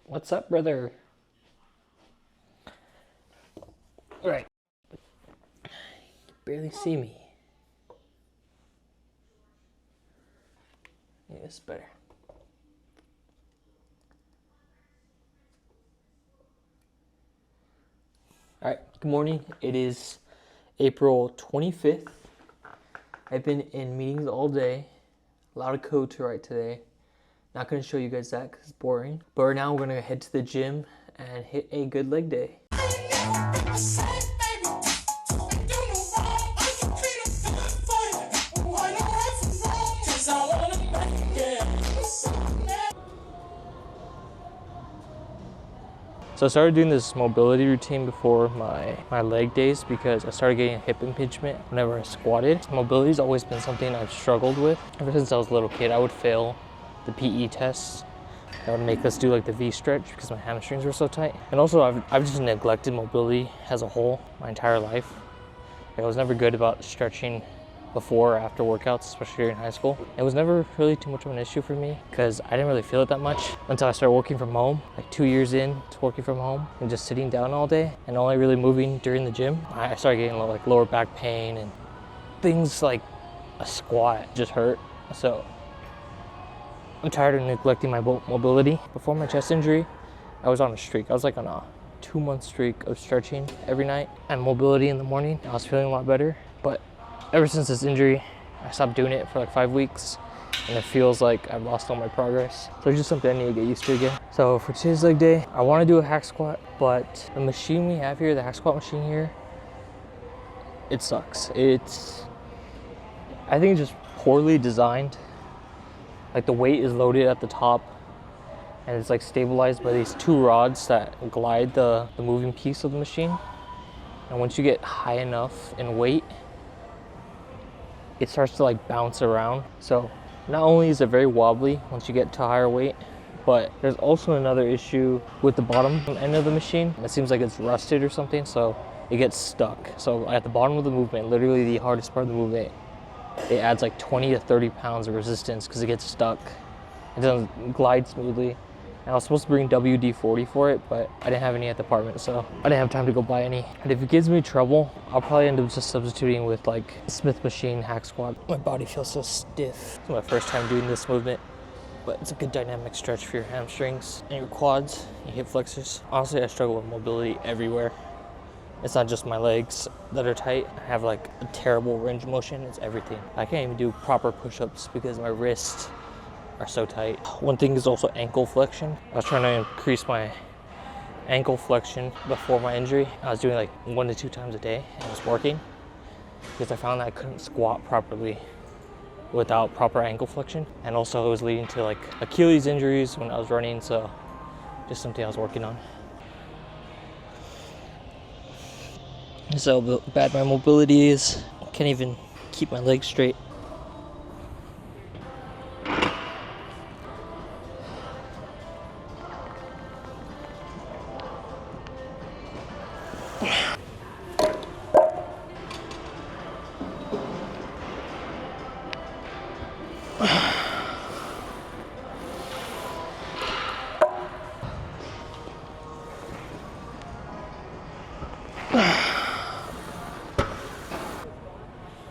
What's up, brother? Right. You barely see me. Yeah, it's better. Alright, good morning. It is April 25th. I've been in meetings all day. A lot of code to write today. Not going to show you guys that because it's boring. But right now we're going to head to the gym and hit a good leg day. So I started doing this mobility routine before my leg days because I started getting hip impingement whenever I squatted. Mobility's always been something I've struggled with. Ever since I was a little kid, I would fail the PE tests. That would make us do like the V stretch because my hamstrings were so tight. And also I've just neglected mobility as a whole my entire life. I was never good about stretching before or after workouts, especially during high school. It was never really too much of an issue for me because I didn't really feel it that much until I started working from home, like 2 years in to working from home and just sitting down all day and only really moving during the gym. I started getting like lower back pain and things like a squat just hurt. So I'm tired of neglecting my mobility. Before my chest injury, I was on a streak. I was like on a 2-month streak of stretching every night and mobility in the morning. I was feeling a lot better, but ever since this injury, I stopped doing it for like 5 weeks and it feels like I've lost all my progress. So it's just something I need to get used to again. So for today's leg day, I want to do a hack squat, but the machine we have here, the hack squat machine here, it sucks. I think it's just poorly designed. Like the weight is loaded at the top and it's like stabilized by these 2 rods that glide the moving piece of the machine. And once you get high enough in weight, it starts to like bounce around. So not only is it very wobbly once you get to a higher weight, but there's also another issue with the bottom end of the machine. It seems like it's rusted or something, so it gets stuck. So at the bottom of the movement, literally the hardest part of the movement, it adds like 20 to 30 pounds of resistance because it gets stuck. It doesn't glide smoothly. And I was supposed to bring WD-40 for it, but I didn't have any at the apartment, so I didn't have time to go buy any. And if it gives me trouble, I'll probably end up just substituting with like Smith machine hack squat. My body feels so stiff. It's my first time doing this movement, but it's a good dynamic stretch for your hamstrings and your quads, your hip flexors. Honestly, I struggle with mobility everywhere. It's not just my legs that are tight. I have like a terrible range of motion. It's everything. I can't even do proper push-ups because my wrists are so tight. One thing is also ankle flexion. I was trying to increase my ankle flexion before my injury. I was doing like 1 to 2 times a day and it was working because I found that I couldn't squat properly without proper ankle flexion. And also it was leading to like Achilles injuries when I was running, so just something I was working on. So bad my mobility is. I can't even keep my legs straight.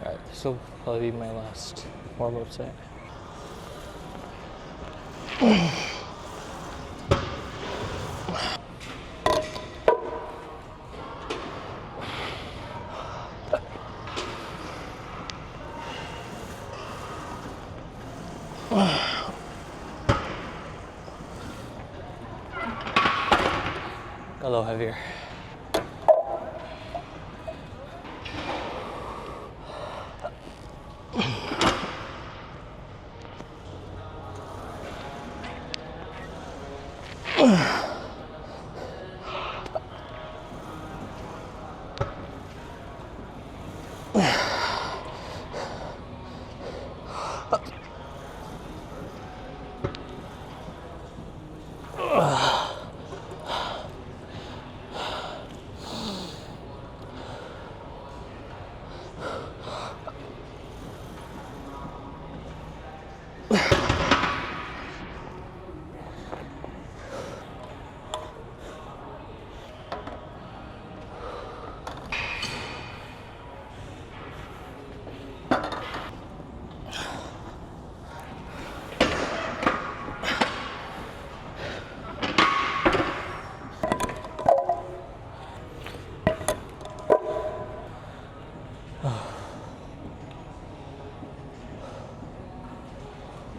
Alright, this will probably be my last warm-up set. A little heavier.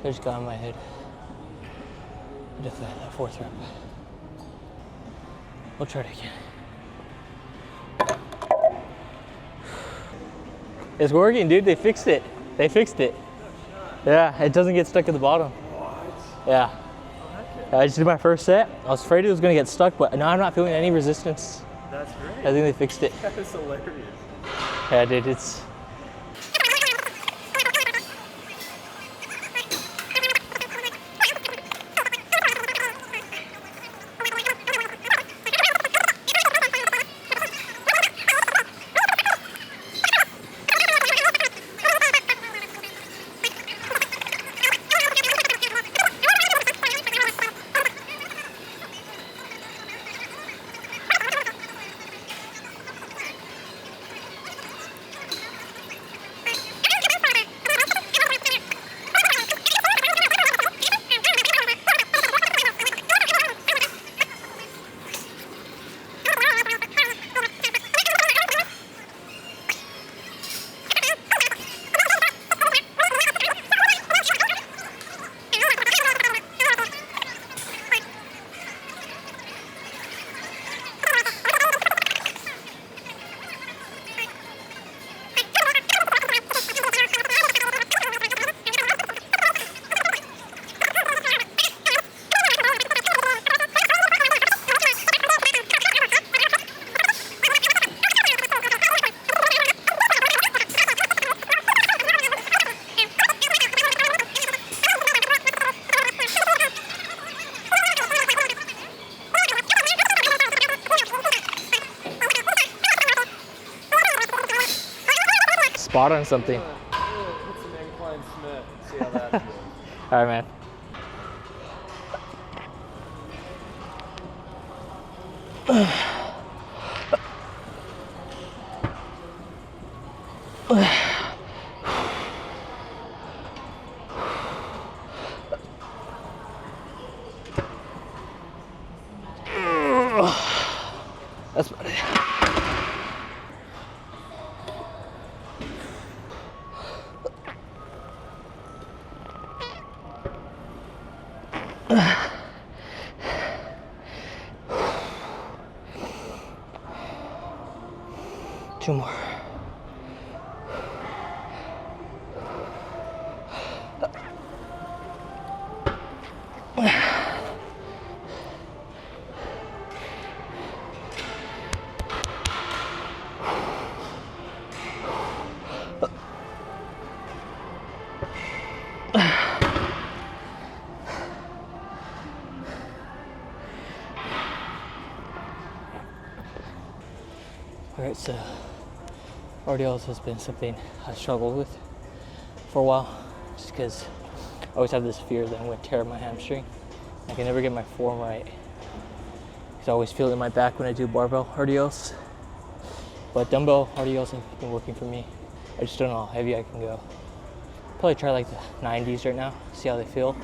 I just got in my head. Definitely that 4th rep. We'll try it again. It's working, dude. They fixed it. They fixed it. Yeah, it doesn't get stuck at the bottom. What? Yeah. I just did my first set. I was afraid it was gonna get stuck, but now I'm not feeling any resistance. That's great. I think they fixed it. That is hilarious. Yeah, dude, it's... Spot on something. Hit some incline Smith. See how that feels. All right, man. That's about it. Two more. Alright, so RDLs has been something I struggled with for a while, just because I always have this fear that I'm going to tear my hamstring. I can never get my form right, because I always feel it in my back when I do barbell RDLs. But dumbbell RDLs have been working for me. I just don't know how heavy I can go. Probably try like the 90s right now, see how they feel.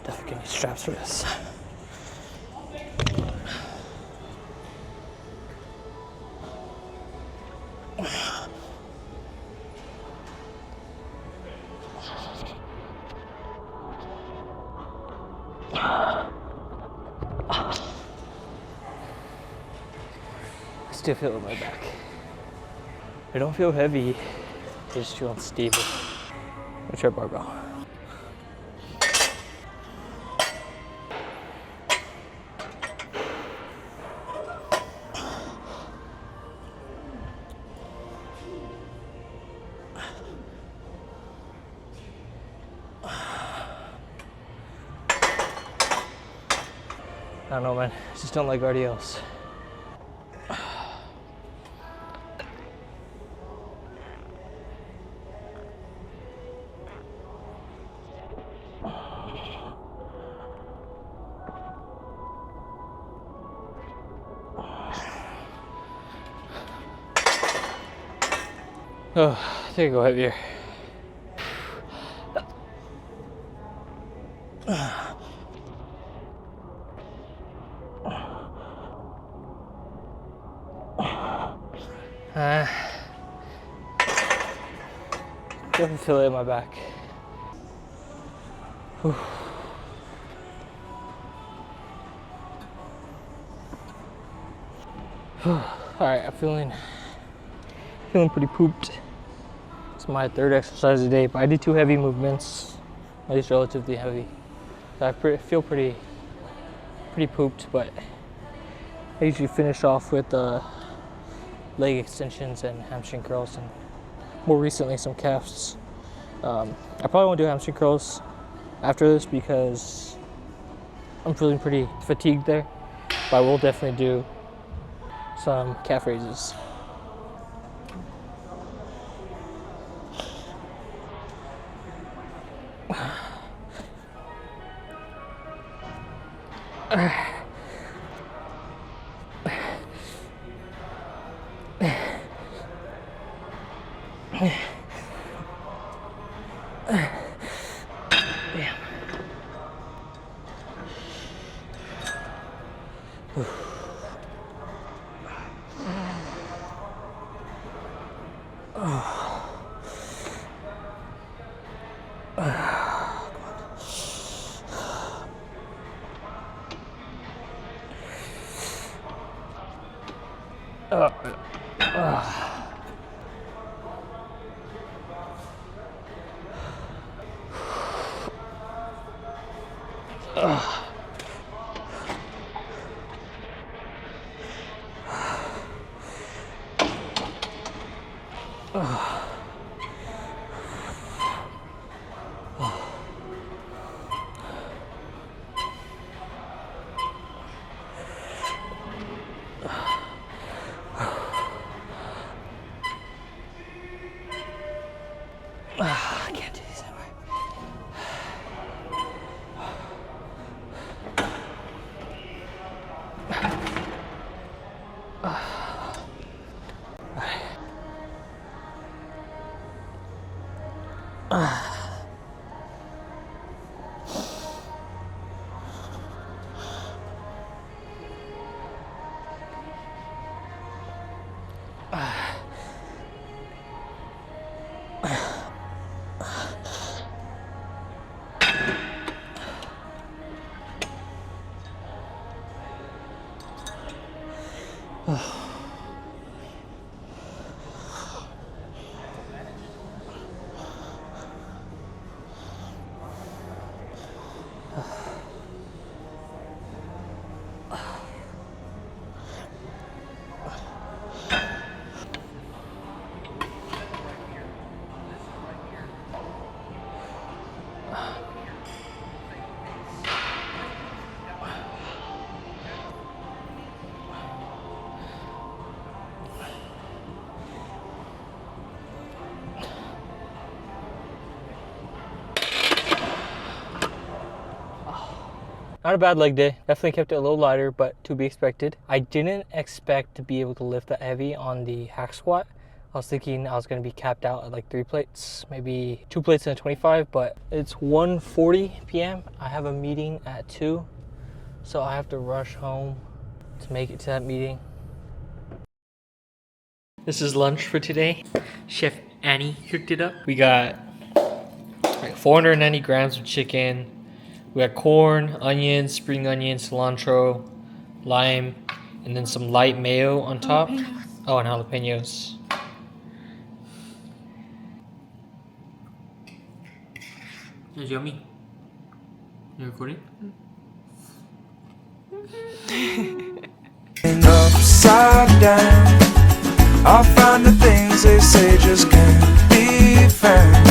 Definitely give me straps for this. I still feel it in my back. I don't feel heavy, I just feel unstable. Let's try barbell. I don't know, man. I just don't like RDLs. Oh, I think I go heavier. Definitely feel it in my back. Whew. Alright, I'm feeling pretty pooped. It's my third exercise a day, but I did 2 heavy movements, at least relatively heavy. So I feel pretty pooped, but I usually finish off with leg extensions and hamstring curls, and more recently some calves. I probably won't do hamstring curls after this because I'm feeling pretty fatigued there, but I will definitely do some calf raises. I can't do this anymore. Not a bad leg day. Definitely kept it a little lighter, but to be expected. I didn't expect to be able to lift that heavy on the hack squat. I was thinking I was going to be capped out at like 3 plates, maybe 2 plates and a 25, but it's 1:40 p.m. I have a meeting at 2, so I have to rush home to make it to that meeting. This is lunch for today. Chef Annie cooked it up. We got like 490 grams of chicken. We got corn, onions, spring onions, cilantro, lime, and then some light mayo on top. Oh, and jalapenos. It's yummy. You recording? Upside down, I'll find the things they say just can't be found.